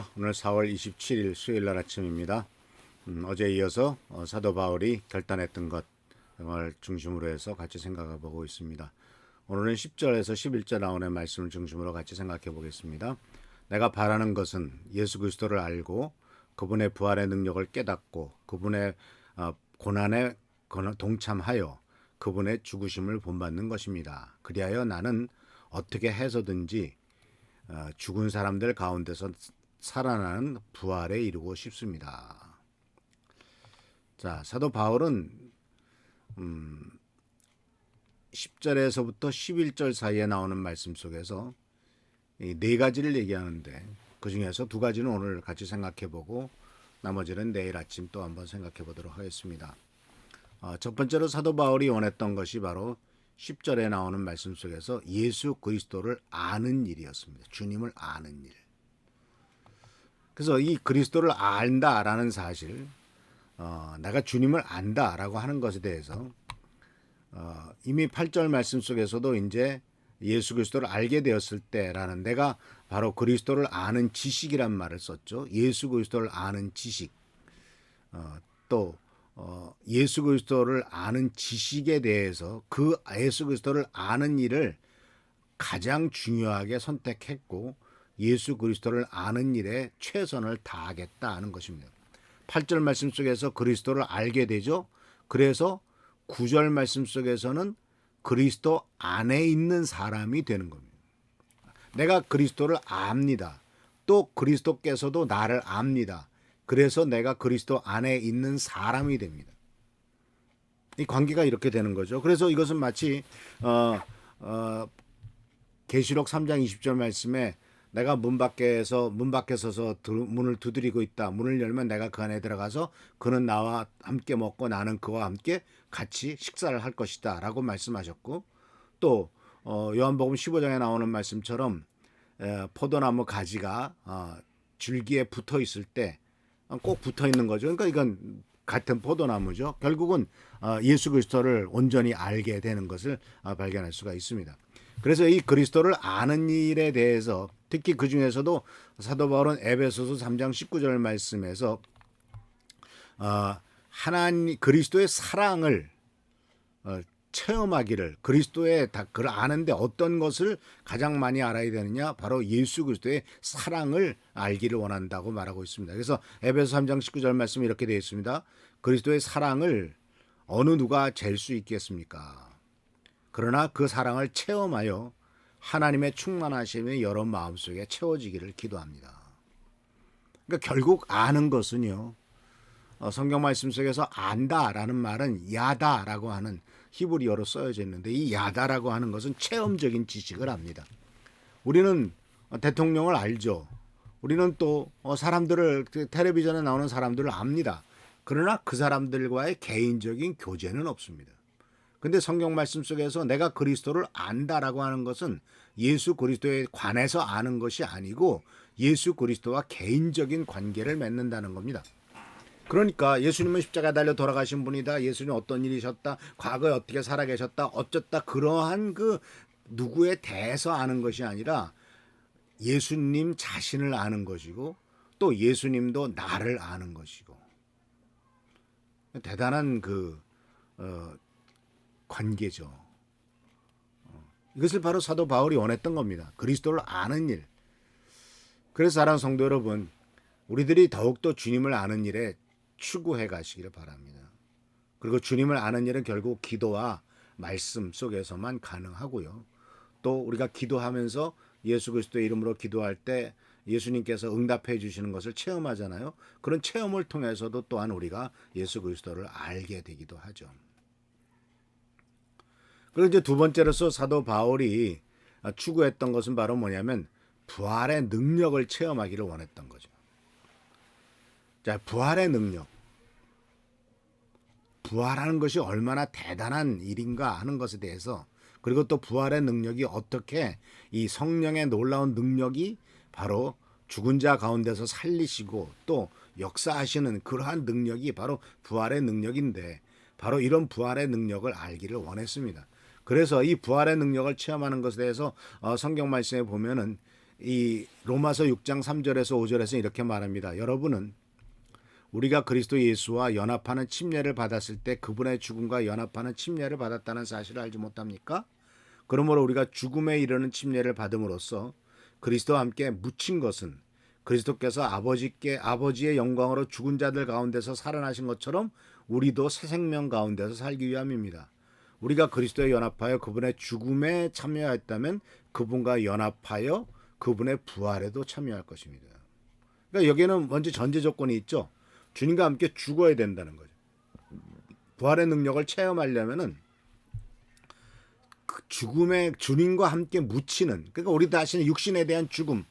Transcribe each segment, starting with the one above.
안녕하십니까. 오늘 4월 27일 수요일 날 아침입니다. 어제에 이어서 사도 바울이 결단했던 것을 중심으로 해서 같이 생각해 보고 있습니다. 오늘은 10절에서 11절 나오는 말씀을 중심으로 같이 생각해 보겠습니다. 내가 바라는 것은 예수 그리스도를 알고 그분의 부활의 능력을 깨닫고 그분의 고난에 동참하여 그분의 죽으심을 본받는 것입니다. 그리하여 나는 어떻게 해서든지 죽은 사람들 가운데서 살아나는 부활에 이르고 싶습니다. 자, 사도 바울은 10절에서부터 11절 사이에 나오는 말씀 속에서 이 네 가지를 얘기하는데 그 중에서 두 가지는 오늘 같이 생각해보고 나머지는 내일 아침 또 한번 생각해보도록 하겠습니다. 첫 번째로 사도 바울이 원했던 것이 바로 10절에 나오는 말씀 속에서 예수 그리스도를 아는 일이었습니다. 주님을 아는 일. 그래서 이 그리스도를 안다라는 사실, 내가 주님을 안다라고 하는 것에 대해서 이미 8절 말씀 속에서도 이제 예수 그리스도를 알게 되었을 때라는 내가 바로 그리스도를 아는 지식이란 말을 썼죠. 예수 그리스도를 아는 지식. 또 예수 그리스도를 아는 지식에 대해서 그 예수 그리스도를 아는 일을 가장 중요하게 선택했고 예수 그리스도를 아는 일에 최선을 다하겠다 하는 것입니다. 8절 말씀 속에서 그리스도를 알게 되죠. 그래서 9절 말씀 속에서는 그리스도 안에 있는 사람이 되는 겁니다. 내가 그리스도를 압니다. 또 그리스도께서도 나를 압니다. 그래서 내가 그리스도 안에 있는 사람이 됩니다. 이 관계가 이렇게 되는 거죠. 그래서 이것은 마치 계시록 3장 20절 말씀에 내가 문 밖에 서서 문을 두드리고 있다. 문을 열면 내가 그 안에 들어가서 그는 나와 함께 먹고 나는 그와 함께 같이 식사를 할 것이다 라고 말씀하셨고, 또 요한복음 15장에 나오는 말씀처럼 포도나무 가지가 줄기에 붙어 있을 때 꼭 붙어 있는 거죠. 그러니까 이건 같은 포도나무죠. 결국은 예수 그리스도를 온전히 알게 되는 것을 발견할 수가 있습니다. 그래서 이 그리스도를 아는 일에 대해서 특히 그 중에서도 사도 바울은 에베소서 3장 19절 말씀에서 하나님 그리스도의 사랑을 체험하기를, 그리스도의 그를 아는데 어떤 것을 가장 많이 알아야 되느냐, 바로 예수 그리스도의 사랑을 알기를 원한다고 말하고 있습니다. 그래서 에베소 3장 19절 말씀이 이렇게 되어 있습니다. 그리스도의 사랑을 어느 누가 잴 수 있겠습니까? 그러나 그 사랑을 체험하여 하나님의 충만하심이 여러 마음속에 채워지기를 기도합니다. 그러니까 결국 아는 것은요, 성경 말씀 속에서 안다라는 말은 야다라고 하는 히브리어로 쓰여져 있는데, 이 야다라고 하는 것은 체험적인 지식을 압니다. 우리는 대통령을 알죠. 우리는 또 사람들을, 텔레비전에 나오는 사람들을 압니다. 그러나 그 사람들과의 개인적인 교제는 없습니다. 근데 성경 말씀 속에서 내가 그리스도를 안다라고 하는 것은 예수 그리스도에 관해서 아는 것이 아니고 예수 그리스도와 개인적인 관계를 맺는다는 겁니다. 그러니까 예수님은 십자가에 달려 돌아가신 분이다. 예수님 어떤 일이셨다. 과거에 어떻게 살아계셨다. 어쩌다, 그러한 그 누구에 대해서 아는 것이 아니라 예수님 자신을 아는 것이고 또 예수님도 나를 아는 것이고, 대단한 그 관계죠. 이것을 바로 사도 바울이 원했던 겁니다. 그리스도를 아는 일. 그래서 사랑하는 성도 여러분, 우리들이 더욱더 주님을 아는 일에 추구해 가시기를 바랍니다. 그리고 주님을 아는 일은 결국 기도와 말씀 속에서만 가능하고요. 또 우리가 기도하면서 예수 그리스도의 이름으로 기도할 때 예수님께서 응답해 주시는 것을 체험하잖아요. 그런 체험을 통해서도 또한 우리가 예수 그리스도를 알게 되기도 하죠. 그리고 이제 두 번째로서 사도 바울이 추구했던 것은 바로 뭐냐면 부활의 능력을 체험하기를 원했던 거죠. 자, 부활의 능력. 부활하는 것이 얼마나 대단한 일인가 하는 것에 대해서, 그리고 또 부활의 능력이 어떻게 이 성령의 놀라운 능력이 바로 죽은 자 가운데서 살리시고 또 역사하시는 그러한 능력이 바로 부활의 능력인데, 바로 이런 부활의 능력을 알기를 원했습니다. 그래서 이 부활의 능력을 체험하는 것에 대해서 성경 말씀에 보면은 이 로마서 6장 3절에서 5절에서 이렇게 말합니다. 여러분은 우리가 그리스도 예수와 연합하는 침례를 받았을 때 그분의 죽음과 연합하는 침례를 받았다는 사실을 알지 못합니까? 그러므로 우리가 죽음에 이르는 침례를 받음으로써 그리스도와 함께 묻힌 것은 그리스도께서 아버지의 영광으로 죽은 자들 가운데서 살아나신 것처럼 우리도 새 생명 가운데서 살기 위함입니다. 우리가 그리스도에 연합하여 그분의 죽음에 참여했다면 그분과 연합하여 그분의 부활에도 참여할 것입니다. 그러니까 여기에는 먼저 전제 조건이 있죠. 주님과 함께 죽어야 된다는 거죠. 부활의 능력을 체험하려면은 그 죽음의 주님과 함께 묻히는, 그러니까 우리 자신의 육신에 대한 죽음.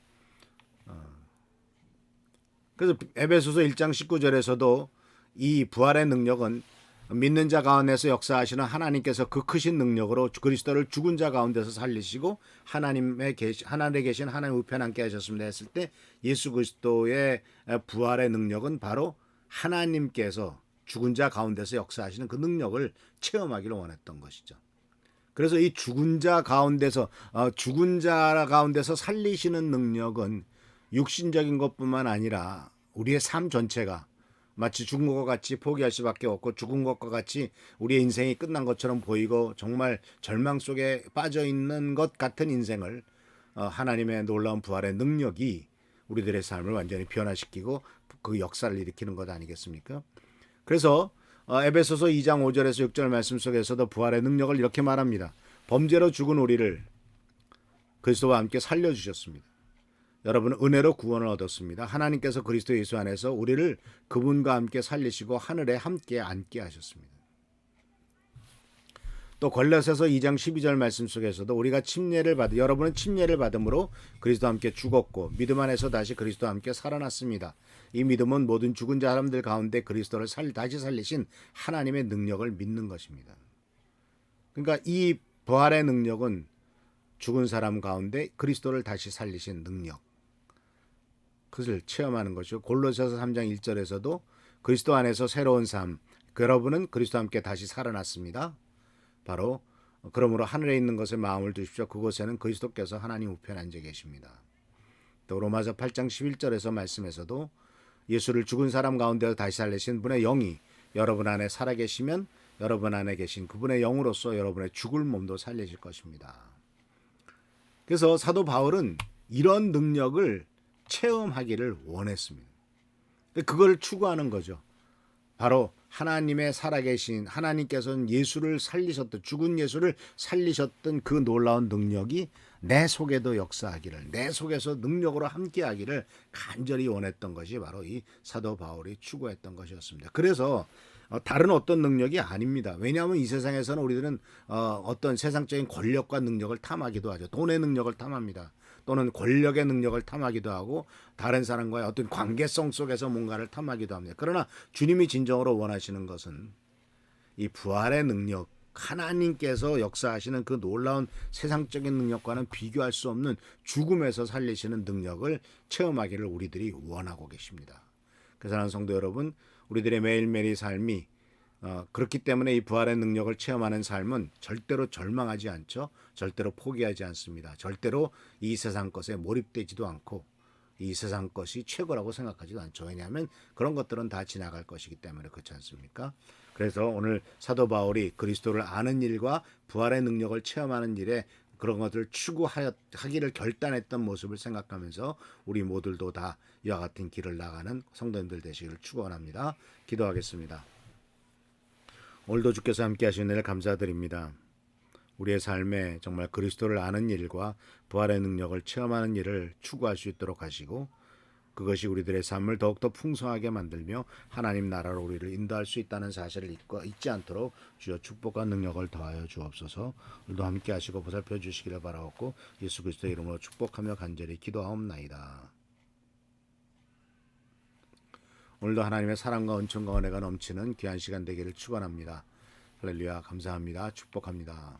그래서 에베소서 1장 19절에서도 이 부활의 능력은 믿는 자 가운데서 역사하시는 하나님께서 그 크신 능력으로 그리스도를 죽은 자 가운데서 살리시고 하나님에 계신 하나님 우편 함께 하셨습니다 했을 때 예수 그리스도의 부활의 능력은 바로 하나님께서 죽은 자 가운데서 역사하시는 그 능력을 체험하기를 원했던 것이죠. 그래서 이 죽은 자 가운데서 살리시는 능력은 육신적인 것뿐만 아니라 우리의 삶 전체가 마치 죽은 것과 같이 포기할 수밖에 없고 죽은 것과 같이 우리의 인생이 끝난 것처럼 보이고 정말 절망 속에 빠져 있는 것 같은 인생을 하나님의 놀라운 부활의 능력이 우리들의 삶을 완전히 변화시키고 그 역사를 일으키는 것 아니겠습니까? 그래서 에베소서 2장 5절에서 6절 말씀 속에서도 부활의 능력을 이렇게 말합니다. 범죄로 죽은 우리를 그리스도와 함께 살려주셨습니다. 여러분은 은혜로 구원을 얻었습니다. 하나님께서 그리스도 예수 안에서 우리를 그분과 함께 살리시고 하늘에 함께 앉게 하셨습니다. 또 골로새서 2장 12절 말씀 속에서도 우리가 여러분은 침례를 받음으로 그리스도와 함께 죽었고 믿음 안에서 다시 그리스도와 함께 살아났습니다. 이 믿음은 모든 죽은 사람들 가운데 그리스도를 다시 살리신 하나님의 능력을 믿는 것입니다. 그러니까 이 부활의 능력은 죽은 사람 가운데 그리스도를 다시 살리신 능력, 그것을 체험하는 것이고 골로새서 3장 1절에서도 그리스도 안에서 새로운 삶, 여러분은 그리스도와 함께 다시 살아났습니다. 바로 그러므로 하늘에 있는 것에 마음을 두십시오. 그곳에는 그리스도께서 하나님 우편에 앉아 계십니다. 또 로마서 8장 11절에서 말씀에서도 예수를 죽은 사람 가운데서 다시 살리신 분의 영이 여러분 안에 살아계시면 여러분 안에 계신 그분의 영으로서 여러분의 죽을 몸도 살리실 것입니다. 그래서 사도 바울은 이런 능력을 체험하기를 원했습니다. 그걸 추구하는 거죠. 바로 하나님의 살아계신 하나님께서는 예수를 살리셨던 죽은 예수를 살리셨던 그 놀라운 능력이 내 속에도 역사하기를, 내 속에서 능력으로 함께하기를 간절히 원했던 것이 바로 이 사도 바울이 추구했던 것이었습니다. 그래서 다른 어떤 능력이 아닙니다. 왜냐하면 이 세상에서는 우리들은 어떤 세상적인 권력과 능력을 탐하기도 하죠. 돈의 능력을 탐합니다. 또는 권력의 능력을 탐하기도 하고 다른 사람과의 어떤 관계성 속에서 뭔가를 탐하기도 합니다. 그러나 주님이 진정으로 원하시는 것은 이 부활의 능력, 하나님께서 역사하시는 그 놀라운 세상적인 능력과는 비교할 수 없는 죽음에서 살리시는 능력을 체험하기를 우리들이 원하고 계십니다. 사랑하는 성도 여러분, 우리들의 매일매일의 삶이 그렇기 때문에 이 부활의 능력을 체험하는 삶은 절대로 절망하지 않죠. 절대로 포기하지 않습니다. 절대로 이 세상 것에 몰입되지도 않고 이 세상 것이 최고라고 생각하지도 않죠. 왜냐하면 그런 것들은 다 지나갈 것이기 때문에 그렇지 않습니까? 그래서 오늘 사도 바울이 그리스도를 아는 일과 부활의 능력을 체험하는 일에 그런 것들을 추구하기를 결단했던 모습을 생각하면서 우리 모두도 다 이와 같은 길을 나가는 성도님들 되시기를 축원합니다. 기도하겠습니다. 오늘도 주께서 함께 하시는 일 감사드립니다. 우리의 삶에 정말 그리스도를 아는 일과 부활의 능력을 체험하는 일을 추구할 수 있도록 하시고 그것이 우리들의 삶을 더욱더 풍성하게 만들며 하나님 나라로 우리를 인도할 수 있다는 사실을 잊지 않도록 주여 축복과 능력을 더하여 주옵소서. 오늘도 함께 하시고 보살펴 주시기를 바라옵고 예수 그리스도의 이름으로 축복하며 간절히 기도하옵나이다. 오늘도 하나님의 사랑과 은총과 은혜가 넘치는 귀한 시간 되기를 축원합니다. 할렐루야. 감사합니다. 축복합니다.